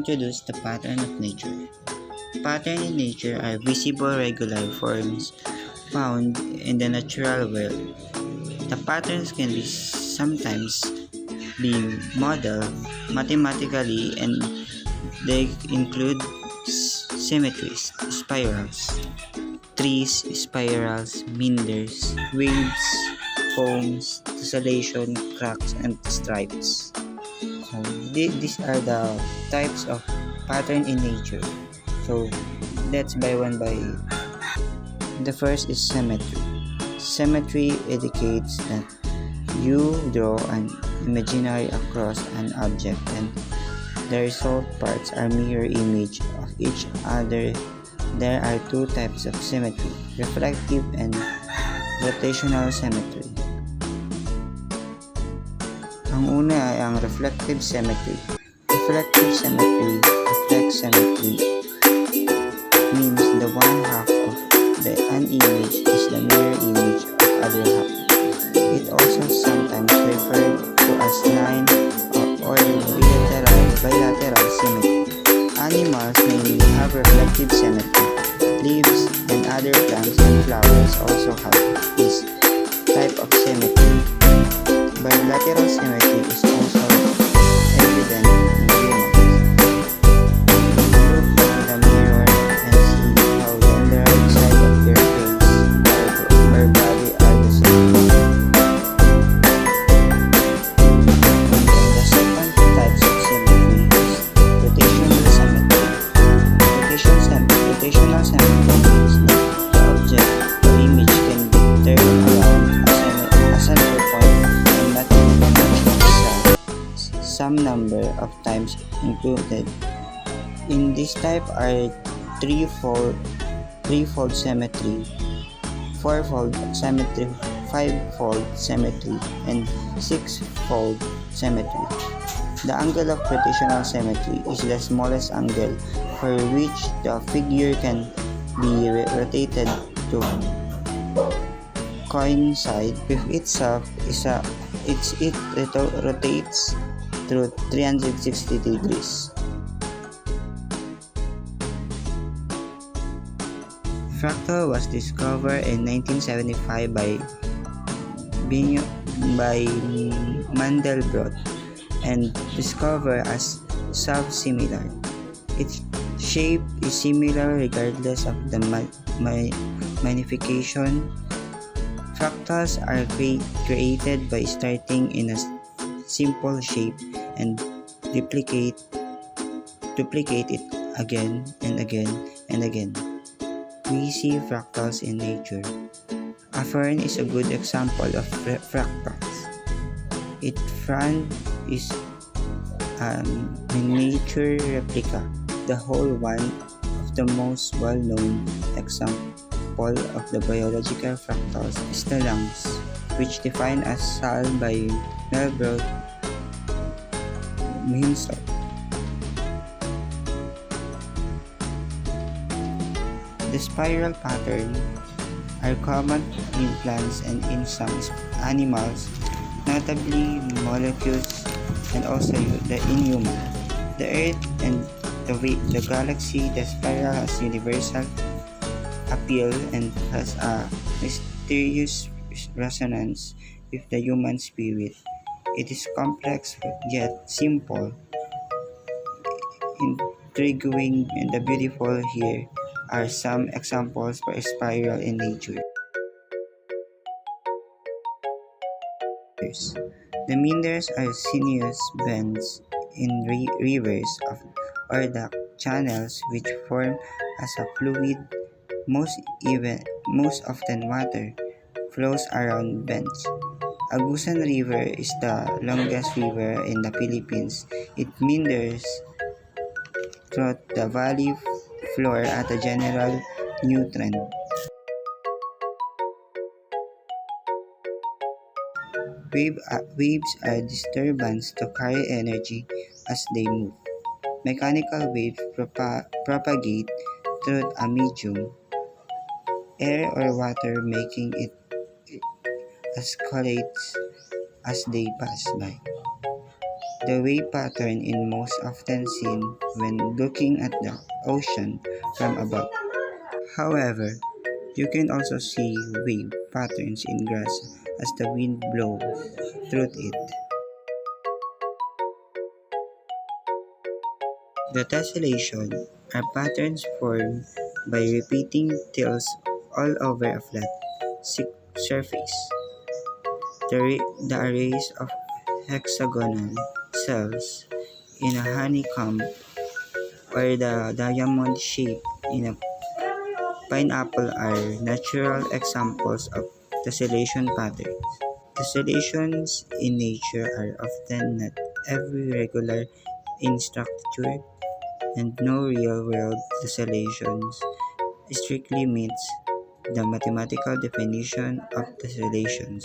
introduce the pattern of nature. Patterns in nature are visible regular forms found in the natural world. The patterns can be sometimes be modeled mathematically, and they include symmetries, spirals, trees, spirals, meanders, waves, foams, tessellation, cracks, and stripes. So these are the types of pattern in nature. So let's by one by. The first is symmetry. Symmetry indicates that you draw an imaginary across an object and the result parts are mirror image of each other. There are two types of symmetry, reflective and rotational symmetry. Ang una ay ang reflective symmetry. Reflective symmetry, reflex symmetry, means the one half of an image is the mirror image of other half. It also sometimes referred to as line or bilateral symmetry. Animals may have reflective symmetry. Leaves and other plants and flowers also have this type of symmetry. Bilateral symmetry is also evident in humans. Look in the mirror and see how on the right side of their face or body are the same. The second types of symmetry is rotational symmetry. Rotational symmetry means that the object or image can be turned around a center point and not some number of times included. In this type are threefold symmetry, fourfold symmetry, fivefold symmetry, and sixfold symmetry. The angle of rotational symmetry is the smallest angle for which the figure can be rotated to coincide with itself. It rotates through 360 degrees. Fractal was discovered in 1975 by Mandelbrot and discovered as self-similar. Its shape is similar regardless of the magnification. Fractals are created by starting in a simple shape and duplicate it again and again and again. We see fractals in nature. A fern is a good example of fractals. Its frond is a miniature replica. The whole one of the most well-known example of the biological fractals is the lungs, which defined as cell by Melbrot himself. The spiral pattern are common in plants and in some animals, notably molecules and also in humans. The Earth and the galaxy, the spiral has universal appeal and has a mysterious resonance with the human spirit. It is complex yet simple, intriguing, and the beautiful. Here are some examples for a spiral in nature. The meanders are sinuous bends in rivers or the channels which form as a fluid. Most often water flows around bends. Agusan River is the longest river in the Philippines. It meanders throughout the valley floor at a general trend. Waves are disturbance to carry energy as they move. Mechanical waves propagate through a medium, air or water, making it escalates as they pass by. the wave pattern is most often seen when looking at the ocean from above. However, you can also see wave patterns in grass as the wind blows through it. The tessellation are patterns formed by repeating tilts all over a flat surface. The arrays of hexagonal cells in a honeycomb or the diamond shape in a pineapple are natural examples of tessellation patterns. Tessellations in nature are often not every regular in structure, and no real-world tessellations strictly meets the mathematical definition of tessellations.